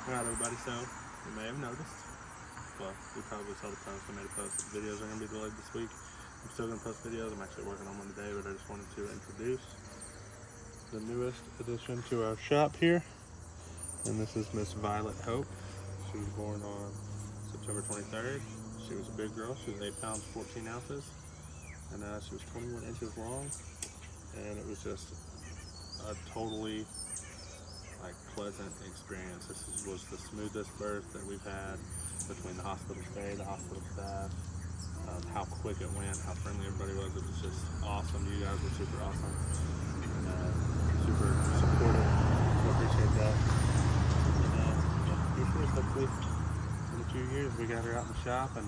Alright everybody, so you may have noticed, well, you probably saw the post. I made a post that the videos are going to be delayed this week. I'm still going to post videos. I'm actually working on one today, but I just wanted to introduce the newest addition to our shop here. And this is Miss Violet Hope. She was born on September 23rd. She was a big girl. She was 8 pounds, 14 ounces. And she was 21 inches long. And it was just a totally pleasant experience. Was the smoothest birth that we've had between the hospital stay, the hospital staff, how quick it went, how friendly everybody was. It was just awesome. You guys were super awesome and super supportive. So I appreciate that. And hopefully in a few years we got her out in the shop and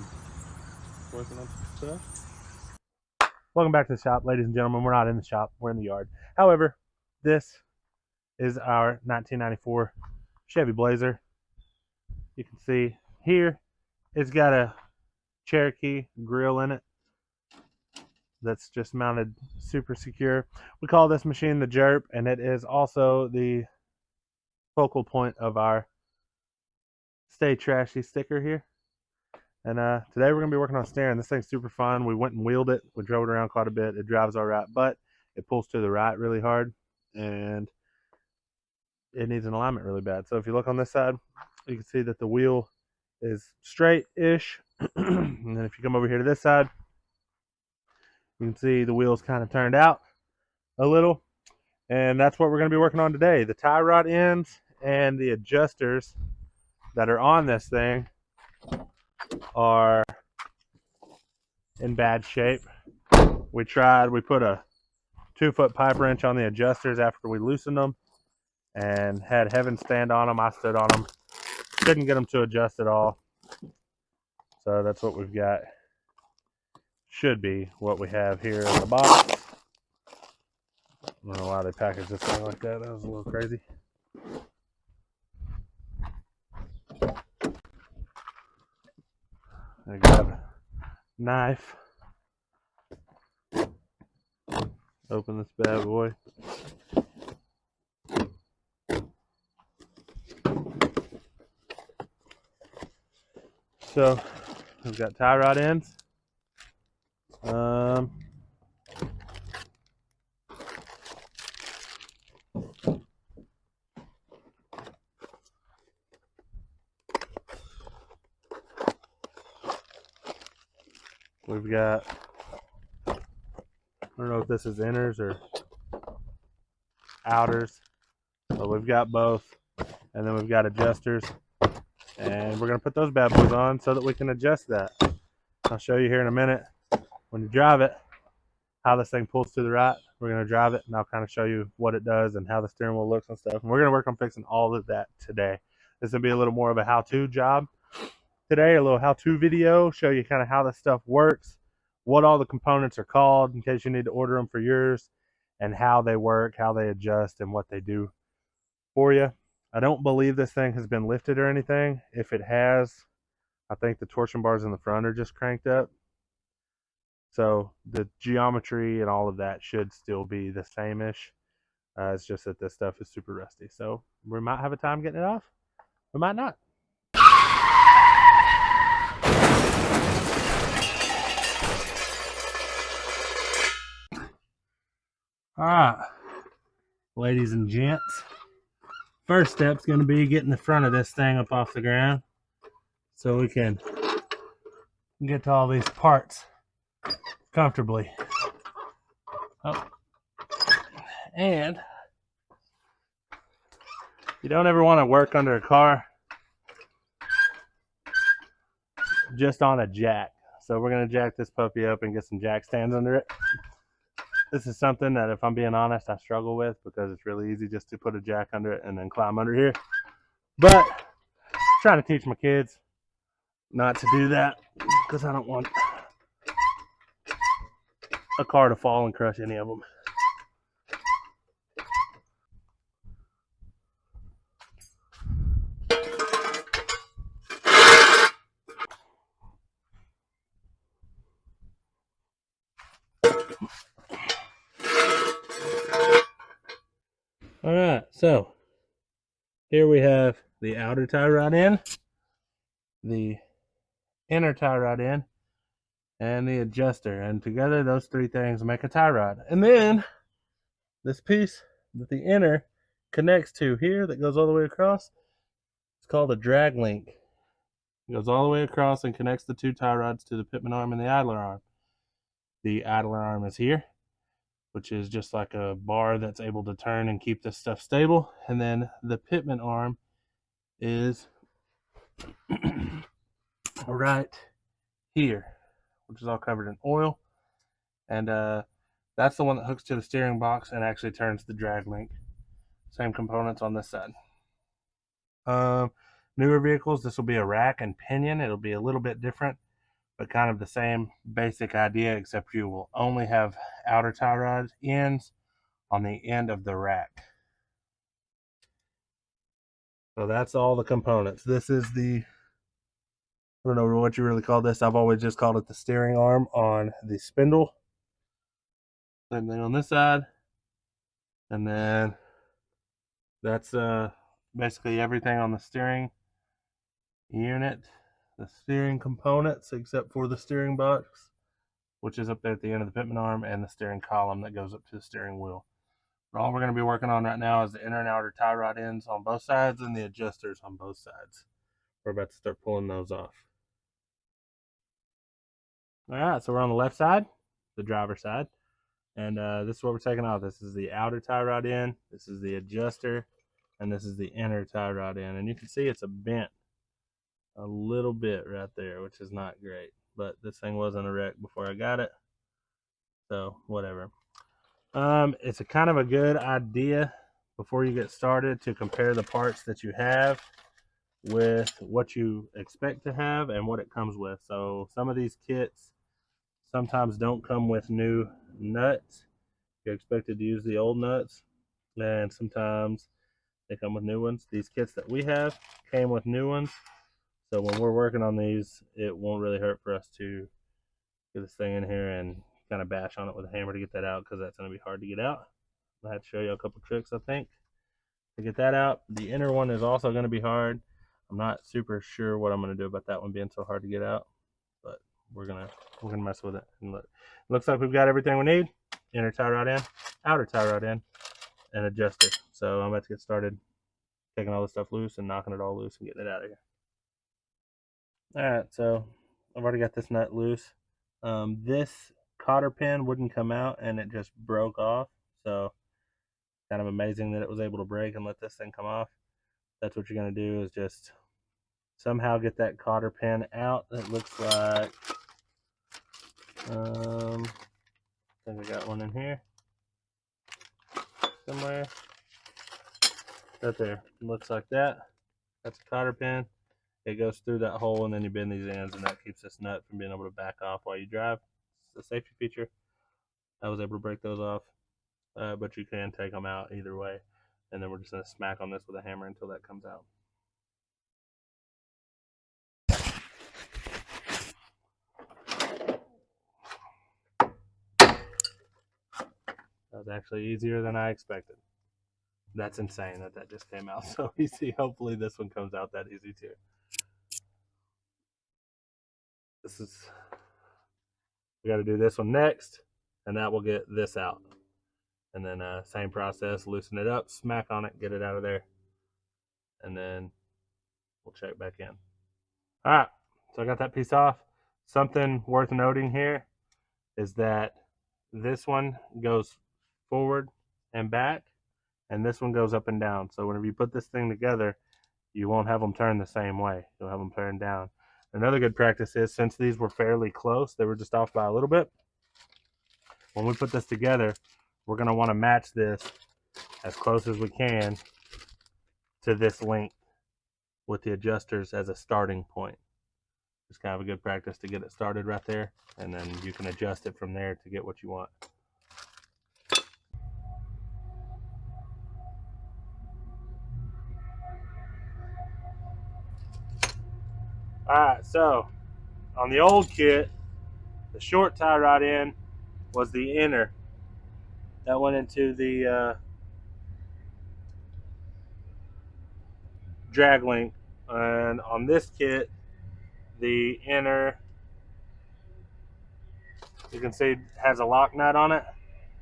working on some stuff. Welcome back to the shop, ladies and gentlemen. We're not in the shop, we're in the yard. However, this is our 1994 Chevy Blazer. You can see here it's got a Cherokee grill in it that's just mounted super secure. We call this machine the Jerp, and it is also the focal point of our Stay Trashy sticker here. And today we're going to be working on steering. This thing's super fun. We went and wheeled it. We drove it around quite a bit. It drives all right, but it pulls to the right really hard, and it needs an alignment really bad. So if you look on this side, you can see that the wheel is straight-ish. And then if you come over here to this side, you can see the wheels kind of turned out a little. And that's what we're going to be working on today. The tie rod ends and the adjusters that are on this thing are in bad shape. We put a 2-foot pipe wrench on the adjusters after we loosened them and had Heaven stand on them. I stood on them. Couldn't get them to adjust at all. So that's what we've got. Should be what we have here in the box. I don't know why they packaged this thing like that. That was a little crazy. I grab a knife. Open this bad boy. So we've got tie rod ends. We've got, I don't know if this is inners or outers, but we've got both. And then we've got adjusters. And we're going to put those bad boys on so that we can adjust that. I'll show you here in a minute when you drive it how this thing pulls to the right. We're going to drive it and I'll kind of show you what it does and how the steering wheel looks and stuff. And we're going to work on fixing all of that today. This will be a little more of a how-to job today, a little how-to video, show you kind of how this stuff works, what all the components are called in case you need to order them for yours, and how they work, how they adjust, and what they do for you. I don't believe this thing has been lifted or anything. If it has, I think the torsion bars in the front are just cranked up. So the geometry and all of that should still be the same-ish. It's just that this stuff is super rusty. So we might have a time getting it off. We might not. All right, ladies and gents. First step's going to be getting the front of this thing up off the ground so we can get to all these parts comfortably. Oh. And you don't ever want to work under a car just on a jack. So we're going to jack this puppy up and get some jack stands under it. This is something that, if I'm being honest, I struggle with because it's really easy just to put a jack under it and then climb under here. But I'm trying to teach my kids not to do that because I don't want a car to fall and crush any of them. All right, so here we have the outer tie rod end, the inner tie rod end, and the adjuster. And together those three things make a tie rod. And then this piece that the inner connects to here that goes all the way across, it's called a drag link. It goes all the way across and connects the two tie rods to the pitman arm and the idler arm. The idler arm is here, which is just like a bar that's able to turn and keep this stuff stable. And then the pitman arm is right here, which is all covered in oil. And that's the one that hooks to the steering box and actually turns the drag link. Same components on this side. Newer vehicles, this will be a rack and pinion. It'll be a little bit different, but kind of the same basic idea, except you will only have outer tie rod ends on the end of the rack. So that's all the components. This is the, I don't know what you really call this. I've always just called it the steering arm on the spindle. Same thing on this side. And then that's basically everything on the steering unit, the steering components, except for the steering box, which is up there at the end of the pitman arm, and the steering column that goes up to the steering wheel. But all we're going to be working on right now is the inner and outer tie rod ends on both sides and the adjusters on both sides. We're about to start pulling those off. All right, so we're on the left side, the driver's side, and this is what we're taking off. This is the outer tie rod end, this is the adjuster, and this is the inner tie rod end. And you can see it's a bent a little bit right there, which is not great. But this thing wasn't a wreck before I got it, so whatever. It's a kind of a good idea before you get started to compare the parts that you have with what you expect to have and what it comes with. So some of these kits sometimes don't come with new nuts. You're expected to use the old nuts, and sometimes they come with new ones. These kits that we have came with new ones, so when we're working on these, it won't really hurt for us to get this thing in here and kind of bash on it with a hammer to get that out, because that's going to be hard to get out. I have to show you a couple tricks, I think, to get that out. The inner one is also going to be hard. I'm not super sure what I'm going to do about that one being so hard to get out, but we're gonna mess with it. And look, looks like we've got everything we need: inner tie rod end, outer tie rod end, and adjuster. So I'm about to get started taking all this stuff loose and knocking it all loose and getting it out of here. All right, so I've already got this nut loose. This cotter pin wouldn't come out and it just broke off, so kind of amazing that it was able to break and let this thing come off. That's what you're going to do, is just somehow get that cotter pin out. It looks like I think I got one in here somewhere. Right there. It looks like that. That's a cotter pin. It goes through that hole, and then you bend these ends, and that keeps this nut from being able to back off while you drive. It's a safety feature. I was able to break those off, but you can take them out either way. And then we're just going to smack on this with a hammer until that comes out. That was actually easier than I expected. That's insane that that just came out so easy. Hopefully this one comes out that easy too. We got to do this one next, and that will get this out. And then same process, loosen it up, smack on it, get it out of there, and then we'll check back in. All right, so I got that piece off. Something worth noting here is that this one goes forward and back, and this one goes up and down. So whenever you put this thing together, you won't have them turn the same way. You'll have them turn down. Another good practice is, since these were fairly close, they were just off by a little bit. When we put this together, we're going to want to match this as close as we can to this length with the adjusters as a starting point. It's kind of a good practice to get it started right there, and then you can adjust it from there to get what you want. Alright, so on the old kit, the short tie rod end was the inner. That went into the drag length. And on this kit, the inner, you can see has a lock nut on it,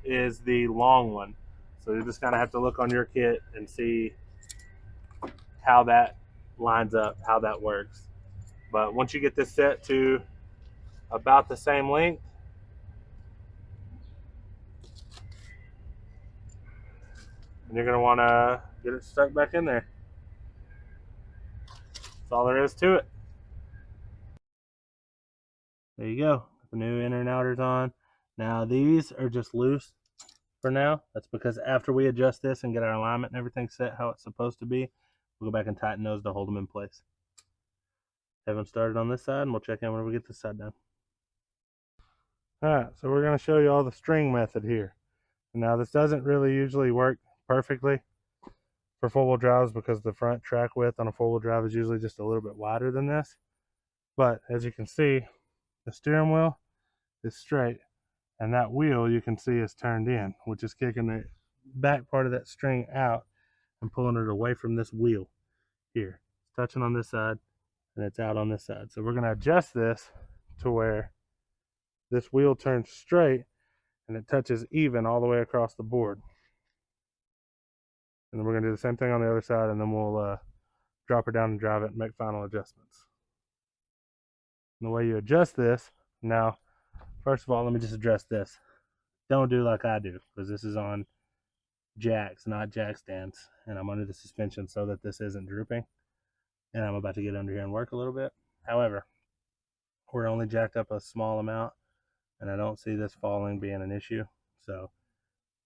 is the long one. So you just kind of have to look on your kit and see how that lines up, how that works. But once you get this set to about the same length, you're going to want to get it stuck back in there. That's all there is to it. There you go. The new inner and outers on. Now these are just loose for now. That's because after we adjust this and get our alignment and everything set how it's supposed to be, we'll go back and tighten those to hold them in place. Have them started on this side, and we'll check in when we get this side done. Alright, so we're going to show you all the string method here. Now this doesn't really usually work perfectly for four-wheel drives because the front track width on a four-wheel drive is usually just a little bit wider than this. But as you can see, the steering wheel is straight, and that wheel you can see is turned in, which is kicking the back part of that string out and pulling it away from this wheel here. It's touching on this side and it's out on this side. So we're going to adjust this to where this wheel turns straight and it touches even all the way across the board. And then we're going to do the same thing on the other side, and then we'll drop her down and drive it and make final adjustments. And the way you adjust this, now, first of all, let me just address this. Don't do like I do, because this is on jacks, not jack stands. And I'm under the suspension so that this isn't drooping. And I'm about to get under here and work a little bit. However, we're only jacked up a small amount, and I don't see this falling being an issue. So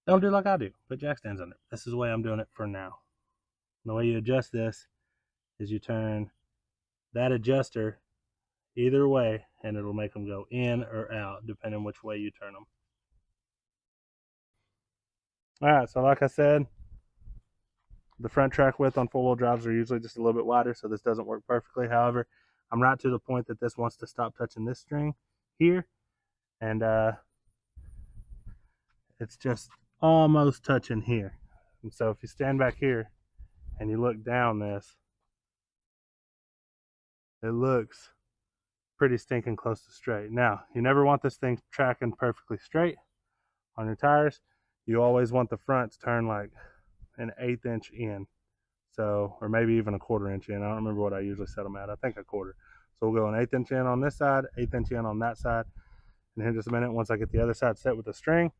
don't do like I do. Put jack stands under it. This is the way I'm doing it for now. And the way you adjust this is you turn that adjuster either way, and it'll make them go in or out, depending on which way you turn them. Alright, so like I said, the front track width on four-wheel drives are usually just a little bit wider, so this doesn't work perfectly. However, I'm right to the point that this wants to stop touching this string here, and it's just almost touching here. And so if you stand back here and you look down this, it looks pretty stinking close to straight. Now, you never want this thing tracking perfectly straight on your tires. You always want the fronts turned like an 1/8 inch in, so, or maybe even a 1/4 inch in. I don't remember what I usually set them at. I think a 1/4. So we'll go an 1/8 inch in on this side, 1/8 inch in on that side. And here in just a minute, once I get the other side set with the string,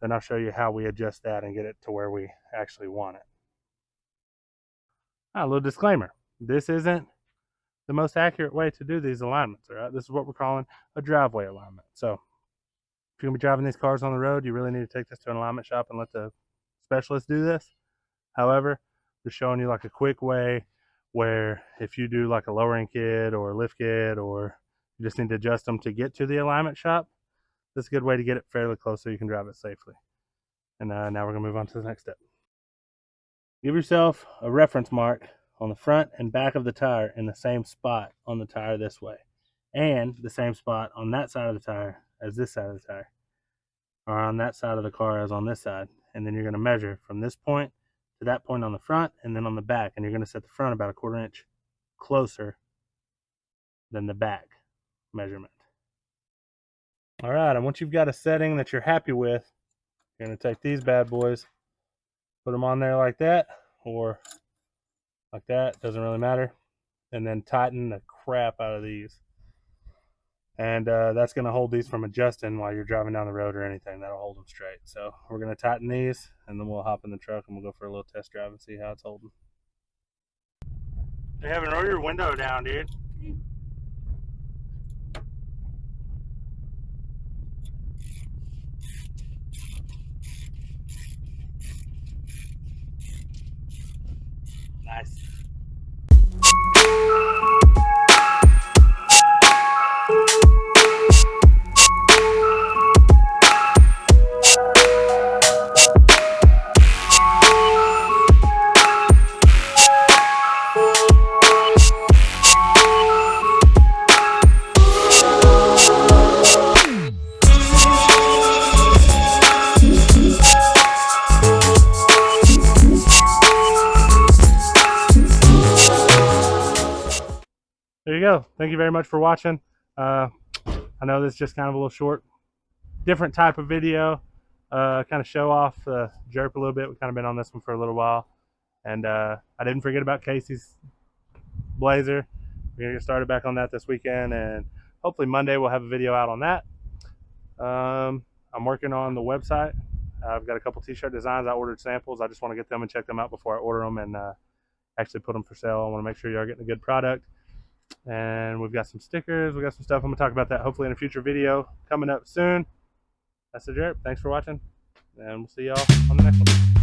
then I'll show you how we adjust that and get it to where we actually want it. A little disclaimer. This isn't the most accurate way to do these alignments, all right? This is what we're calling a driveway alignment. So if you're going to be driving these cars on the road, you really need to take this to an alignment shop and let the specialist do this. However, we're showing you like a quick way where if you do like a lowering kit or a lift kit, or you just need to adjust them to get to the alignment shop, this is a good way to get it fairly close so you can drive it safely. And now we're going to move on to the next step. Give yourself a reference mark on the front and back of the tire in the same spot on the tire this way, and the same spot on that side of the tire as this side of the tire, or on that side of the car as on this side. And then you're going to measure from this point to that point on the front and then on the back, and you're going to set the front about a 1/4 inch closer than the back measurement. All right, and once you've got a setting that you're happy with, you're going to take these bad boys, put them on there like that, or like that, doesn't really matter, and then tighten the crap out of these. And that's going to hold these from adjusting while you're driving down the road or anything. That'll hold them straight. So we're going to tighten these, and then we'll hop in the truck and we'll go for a little test drive and see how it's holding. Hey, Evan, roll your window down, dude. Nice. there you go. Thank you very much for watching. I know this is just kind of a little short, different type of video. Kind of show off Jerp a little bit. We've kind of been on this one for a little while. And I didn't forget about Casey's Blazer. We're going to get started back on that this weekend. And hopefully Monday we'll have a video out on that. I'm working on the website. I've got a couple t-shirt designs. I ordered samples. I just want to get them and check them out before I order them and actually put them for sale. I want to make sure you are getting a good product. And we've got some stickers. We've got some stuff. I'm going to talk about that hopefully in a future video coming up soon. That's the Jerp. Thanks for watching. And we'll see y'all on the next one.